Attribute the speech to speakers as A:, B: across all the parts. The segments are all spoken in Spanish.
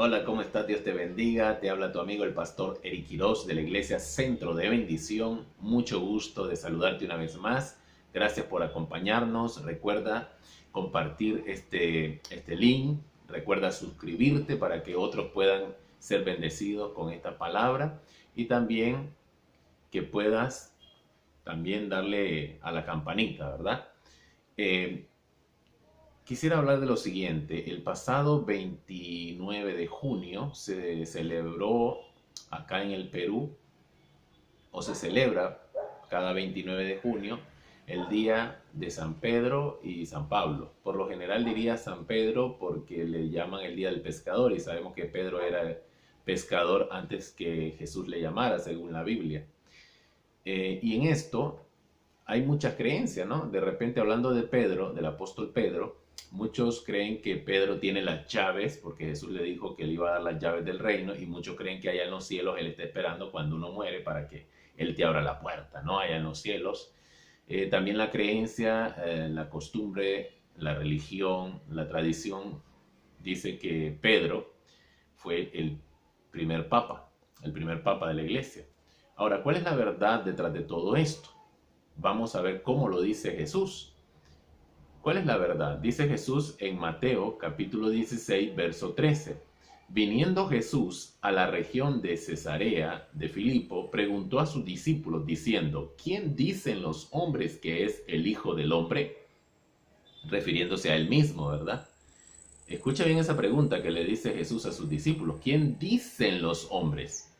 A: Hola, ¿cómo estás? Dios te bendiga. Te habla tu amigo el pastor Eric Quiroz de la Iglesia Centro de Bendición. Mucho gusto de saludarte una vez más. Gracias por acompañarnos. Recuerda compartir este link. Recuerda suscribirte para que otros puedan ser bendecidos con esta palabra. Y también que puedas también darle a la campanita, ¿verdad? Eh, Quisiera hablar de lo siguiente. El pasado 29 de junio se celebró acá en el Perú, o se celebra cada 29 de junio, el día de San Pedro y San Pablo. Por lo general diría San Pedro porque le llaman el día del pescador y sabemos que Pedro era pescador antes que Jesús le llamara, según la Biblia. Y en esto hay muchas creencias, ¿no? De repente hablando de Pedro, del apóstol Pedro, muchos creen que Pedro tiene las llaves, porque Jesús le dijo que él iba a dar las llaves del reino, y muchos creen que allá en los cielos él está esperando cuando uno muere para que él te abra la puerta, ¿no? Allá en los cielos. También la creencia, la costumbre, la religión, la tradición, dice que Pedro fue el primer papa de la iglesia. Ahora, ¿cuál es la verdad detrás de todo esto? Vamos a ver cómo lo dice Jesús. ¿Cuál es la verdad? Dice Jesús en Mateo capítulo 16, verso 13. Viniendo Jesús a la región de Cesarea de Filipo, preguntó a sus discípulos diciendo, ¿quién dicen los hombres que es el Hijo del Hombre? Refiriéndose a él mismo, ¿verdad? Escucha bien esa pregunta que le dice Jesús a sus discípulos. ¿Quién dicen los hombres?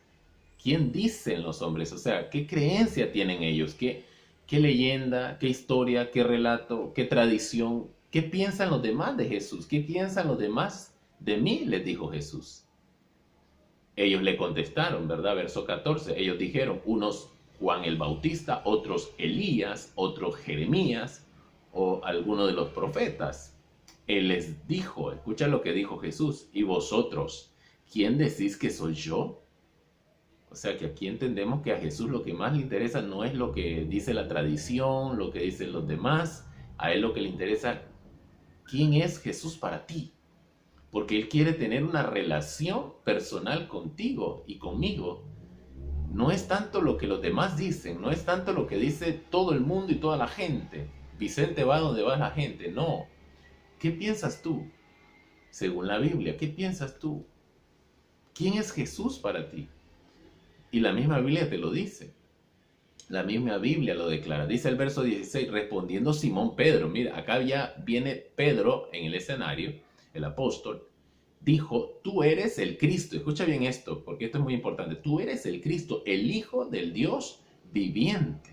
A: ¿Quién dicen los hombres? O sea, ¿qué creencia tienen ellos? ¿Qué leyenda, qué historia, qué relato, qué tradición? ¿Qué piensan los demás de Jesús? ¿Qué piensan los demás de mí? Les dijo Jesús. Ellos le contestaron, ¿verdad? Verso 14. Ellos dijeron, unos Juan el Bautista, otros Elías, otros Jeremías o alguno de los profetas. Él les dijo, escucha lo que dijo Jesús, ¿y vosotros, quién decís que soy yo? O sea que aquí entendemos que a Jesús lo que más le interesa no es lo que dice la tradición, lo que dicen los demás. A él lo que le interesa, ¿quién es Jesús para ti? Porque él quiere tener una relación personal contigo y conmigo. No es tanto lo que los demás dicen, no es tanto lo que dice todo el mundo y toda la gente. Vicente va donde va la gente, no. ¿Qué piensas tú? Según la Biblia, ¿qué piensas tú? ¿Quién es Jesús para ti? Y la misma Biblia te lo dice. La misma Biblia lo declara. Dice el verso 16, respondiendo Simón Pedro. Mira, acá ya viene Pedro en el escenario, el apóstol. Dijo, tú eres el Cristo. Escucha bien esto, porque esto es muy importante. Tú eres el Cristo, el Hijo del Dios viviente.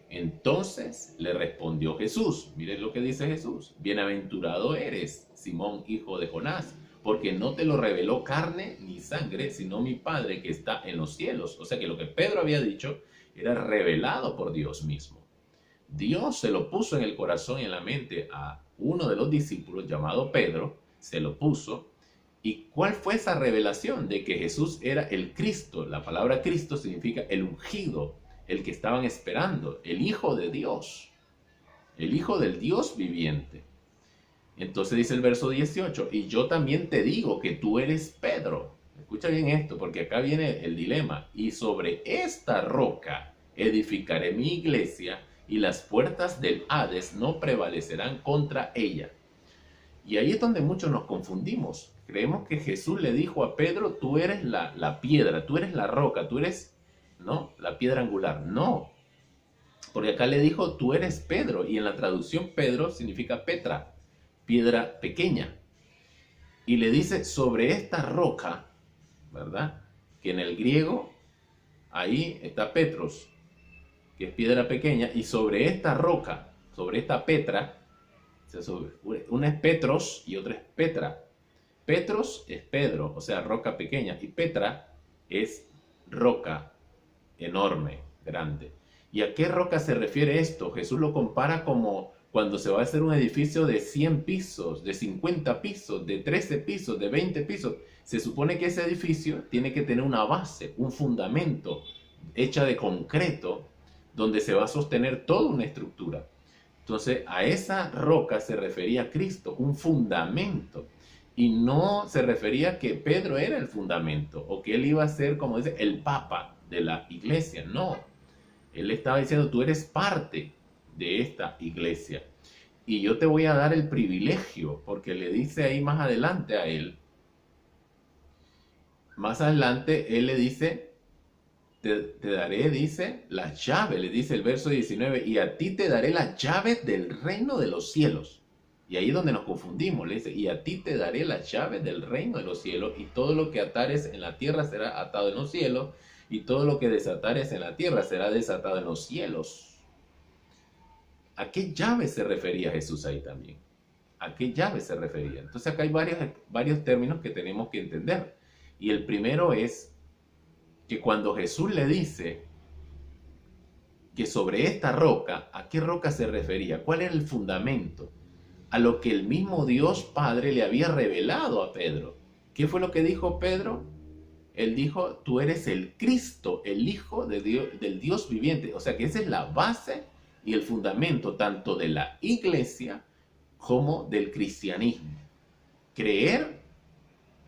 A: Entonces le respondió Jesús. Miren lo que dice Jesús. Bienaventurado eres, Simón, hijo de Jonás, porque no te lo reveló carne ni sangre, sino mi Padre que está en los cielos. O sea que lo que Pedro había dicho era revelado por Dios mismo. Dios se lo puso en el corazón y en la mente a uno de los discípulos llamado Pedro, se lo puso. ¿Y cuál fue esa revelación? De que Jesús era el Cristo. La palabra Cristo significa el ungido, el que estaban esperando, el Hijo de Dios, el Hijo del Dios viviente. Entonces dice el verso 18, y yo también te digo que tú eres Pedro. Escucha bien esto, porque acá viene el dilema. Y sobre esta roca edificaré mi iglesia, y las puertas del Hades no prevalecerán contra ella. Y ahí es donde muchos nos confundimos. Creemos que Jesús le dijo a Pedro, tú eres la piedra, tú eres la roca, tú eres, ¿no?, la piedra angular. No, porque acá le dijo, tú eres Pedro, y en la traducción Pedro significa Petra, piedra pequeña. Y le dice, sobre esta roca, ¿verdad? Que en el griego, ahí está Petros, que es piedra pequeña, y sobre esta roca, sobre esta Petra, una es Petros y otra es Petra. Petros es Pedro, o sea, roca pequeña, y Petra es roca enorme, grande. ¿Y a qué roca se refiere esto? Jesús lo compara como cuando se va a hacer un edificio de 100 pisos, de 50 pisos, de 13 pisos, de 20 pisos. Se supone que ese edificio tiene que tener una base, un fundamento hecha de concreto, donde se va a sostener toda una estructura. Entonces, a esa roca se refería Cristo, un fundamento. Y no se refería a que Pedro era el fundamento o que él iba a ser, como dice, el papa de la iglesia. No, él estaba diciendo, tú eres parte de esta iglesia. Y yo te voy a dar el privilegio, porque le dice ahí más adelante a él. Más adelante él le dice, te daré, dice, las llaves, le dice el verso 19, y a ti te daré las llaves del reino de los cielos. Y ahí es donde nos confundimos, le dice, y a ti te daré las llaves del reino de los cielos, y todo lo que atares en la tierra será atado en los cielos, y todo lo que desatares en la tierra será desatado en los cielos. ¿A qué llave se refería Jesús ahí también? ¿A qué llave se refería? Entonces acá hay varios términos que tenemos que entender. Y el primero es que cuando Jesús le dice que sobre esta roca, ¿a qué roca se refería? ¿Cuál era el fundamento? A lo que el mismo Dios Padre le había revelado a Pedro. ¿Qué fue lo que dijo Pedro? Él dijo, tú eres el Cristo, el Hijo de Dios, del Dios viviente. O sea que esa es la base y el fundamento tanto de la iglesia como del cristianismo. Creer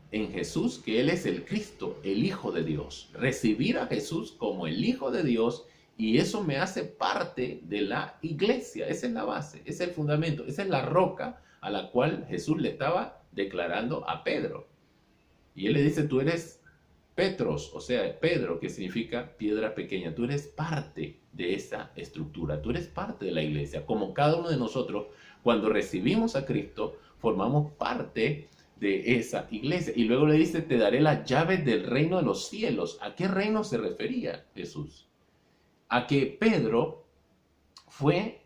A: en Jesús, que Él es el Cristo, el Hijo de Dios. Recibir a Jesús como el Hijo de Dios, y eso me hace parte de la iglesia. Esa es la base, ese es el fundamento, esa es la roca a la cual Jesús le estaba declarando a Pedro. Y Él le dice, tú eres Petros, o sea, Pedro, que significa piedra pequeña. Tú eres parte de esa estructura, tú eres parte de la iglesia. Como cada uno de nosotros, cuando recibimos a Cristo, formamos parte de esa iglesia. Y luego le dice, te daré las llaves del reino de los cielos. ¿A qué reino se refería Jesús? A que Pedro fue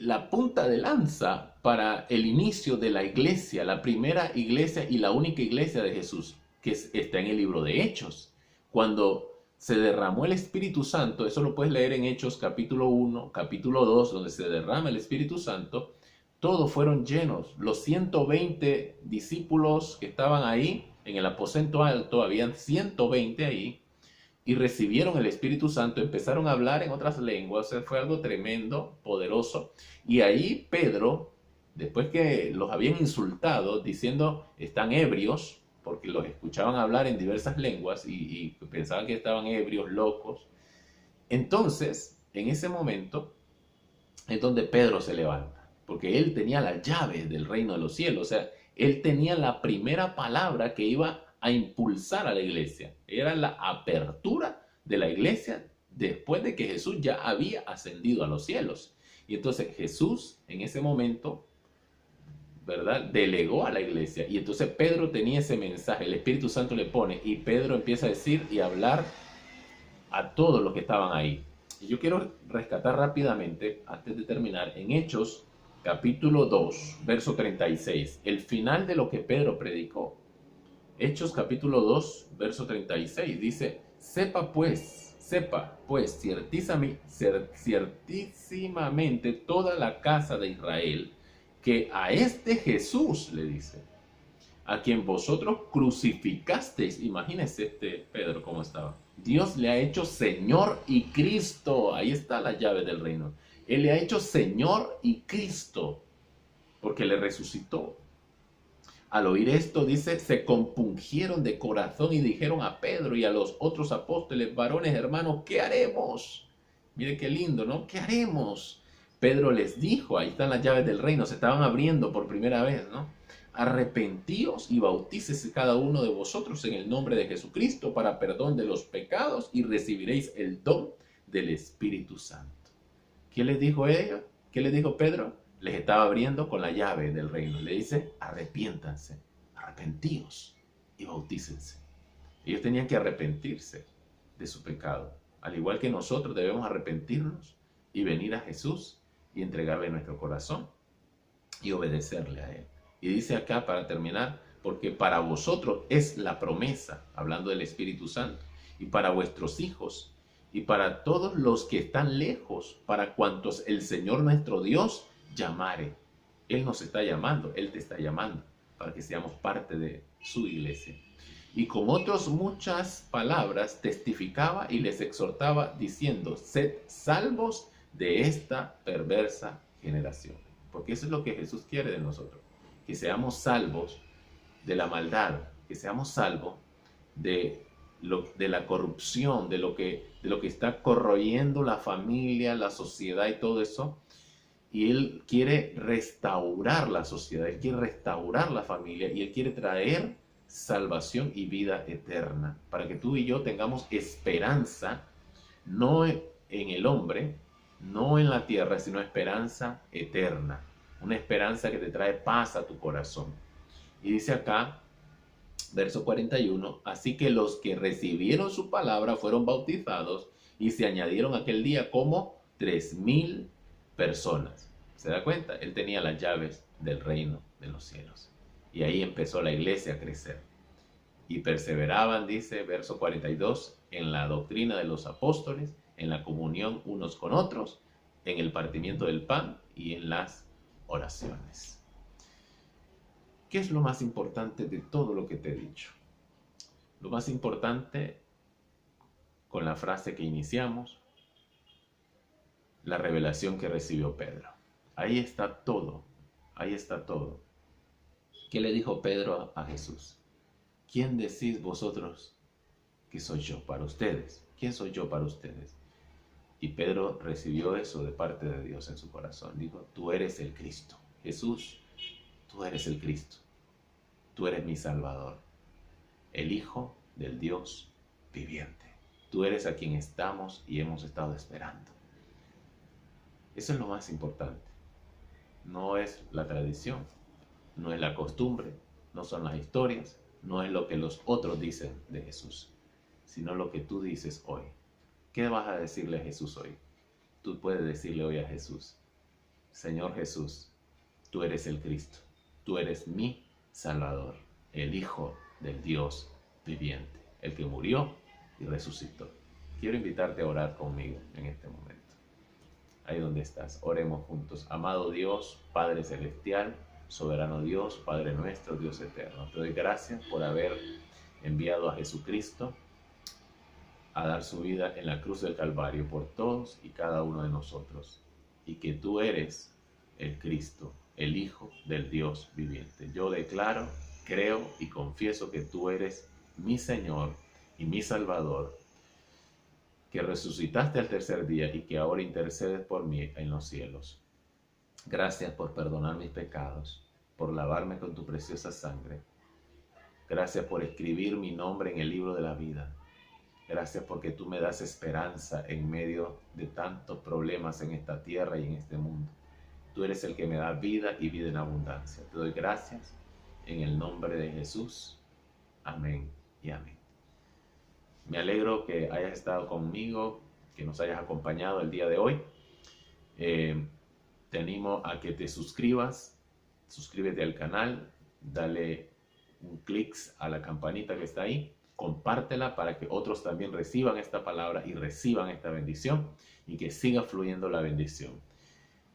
A: la punta de lanza para el inicio de la iglesia, la primera iglesia y la única iglesia de Jesús, que está en el libro de Hechos. Cuando se derramó el Espíritu Santo, eso lo puedes leer en Hechos capítulo 1, capítulo 2, donde se derrama el Espíritu Santo, todos fueron llenos. Los 120 discípulos que estaban ahí en el aposento alto, habían 120 ahí, y recibieron el Espíritu Santo, empezaron a hablar en otras lenguas. O sea, fue algo tremendo, poderoso. Y ahí Pedro, después que los habían insultado, diciendo, están ebrios, porque los escuchaban hablar en diversas lenguas y pensaban que estaban ebrios, locos. Entonces, en ese momento, es donde Pedro se levanta, porque él tenía la llave del reino de los cielos. O sea, él tenía la primera palabra que iba a impulsar a la iglesia. Era la apertura de la iglesia después de que Jesús ya había ascendido a los cielos. Y entonces Jesús en ese momento, ¿verdad?, delegó a la iglesia. Y entonces Pedro tenía ese mensaje, el Espíritu Santo le pone, y Pedro empieza a decir y a hablar a todos los que estaban ahí. Y yo quiero rescatar rápidamente, antes de terminar, en Hechos capítulo 2, verso 36, el final de lo que Pedro predicó. Hechos capítulo 2, verso 36, dice, sepa pues, ciertísimamente toda la casa de Israel, que a este Jesús, le dice, a quien vosotros crucificasteis, imagínense Pedro cómo estaba, Dios le ha hecho Señor y Cristo. Ahí está la llave del reino. Él le ha hecho Señor y Cristo, porque le resucitó. Al oír esto, dice, se compungieron de corazón y dijeron a Pedro y a los otros apóstoles, varones hermanos, ¿qué haremos? Mire qué lindo, ¿no? ¿Qué haremos? Pedro les dijo, ahí están las llaves del reino, se estaban abriendo por primera vez, ¿no? Arrepentíos y bautícese cada uno de vosotros en el nombre de Jesucristo para perdón de los pecados y recibiréis el don del Espíritu Santo. ¿Qué les dijo ellos? ¿Qué les dijo Pedro? Les estaba abriendo con la llave del reino. Le dice, arrepiéntanse, arrepentíos y bautícense. Ellos tenían que arrepentirse de su pecado. Al igual que nosotros debemos arrepentirnos y venir a Jesús y entregarle nuestro corazón y obedecerle a Él. Y dice acá para terminar, porque para vosotros es la promesa, hablando del Espíritu Santo, y para vuestros hijos, y para todos los que están lejos, para cuantos el Señor nuestro Dios llamare. Él nos está llamando, Él te está llamando, para que seamos parte de su iglesia. Y con otras muchas palabras testificaba y les exhortaba, diciendo, sed salvos de esta perversa generación. Porque eso es lo que Jesús quiere de nosotros. que seamos salvos de la maldad, que seamos salvos de la corrupción, de lo que está corroyendo la familia, la sociedad y todo eso. Y Él quiere restaurar la sociedad, Él quiere restaurar la familia y Él quiere traer salvación y vida eterna para que tú y yo tengamos esperanza, no en el hombre, no en la tierra, sino esperanza eterna, una esperanza que te trae paz a tu corazón. Y dice acá, verso 41, así que los que recibieron su palabra fueron bautizados y se añadieron aquel día como 3,000 personas. ¿Se da cuenta? Él tenía las llaves del reino de los cielos. Y ahí empezó la iglesia a crecer. Y perseveraban, dice, verso 42, en la doctrina de los apóstoles, en la comunión unos con otros, en el partimiento del pan y en las oraciones. ¿Qué es lo más importante de todo lo que te he dicho? Lo más importante, con la frase que iniciamos, la revelación que recibió Pedro. Ahí está todo, ahí está todo. ¿Qué le dijo Pedro a Jesús? ¿Quién decís vosotros que soy yo para ustedes? ¿Quién soy yo para ustedes? Y Pedro recibió eso de parte de Dios en su corazón. Dijo, tú eres el Cristo. Jesús, tú eres el Cristo. Tú eres mi Salvador, el Hijo del Dios viviente. Tú eres a quien estamos y hemos estado esperando. Eso es lo más importante. No es la tradición, no es la costumbre, no son las historias, no es lo que los otros dicen de Jesús, sino lo que tú dices hoy. ¿Qué vas a decirle a Jesús hoy? Tú puedes decirle hoy a Jesús, Señor Jesús, tú eres el Cristo, tú eres mi Salvador, el Hijo del Dios viviente, el que murió y resucitó. Quiero invitarte a orar conmigo en este momento. Ahí donde estás, oremos juntos. Amado Dios, Padre Celestial, soberano Dios, Padre nuestro, Dios eterno. Te doy gracias por haber enviado a Jesucristo a dar su vida en la cruz del Calvario por todos y cada uno de nosotros. Y que tú eres el Cristo, el Hijo del Dios viviente. Yo declaro, creo y confieso que tú eres mi Señor y mi Salvador, que resucitaste al tercer día y que ahora intercedes por mí en los cielos. Gracias por perdonar mis pecados, por lavarme con tu preciosa sangre. Gracias por escribir mi nombre en el libro de la vida. Gracias porque tú me das esperanza en medio de tantos problemas en esta tierra y en este mundo. Tú eres el que me da vida y vida en abundancia. Te doy gracias en el nombre de Jesús. Amén y amén. Me alegro que hayas estado conmigo, que nos hayas acompañado el día de hoy. Te animo a que te suscribas, suscríbete al canal, dale un clic a la campanita que está ahí, compártela para que otros también reciban esta palabra y reciban esta bendición y que siga fluyendo la bendición.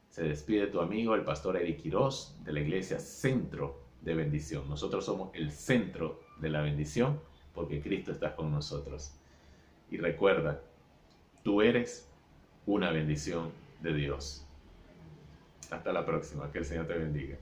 A: Se despide tu amigo, el pastor Eric Quiroz, de la iglesia Centro de Bendición. Nosotros somos el centro de la bendición porque Cristo está con nosotros. Y recuerda, tú eres una bendición de Dios. Hasta la próxima. Que el Señor te bendiga.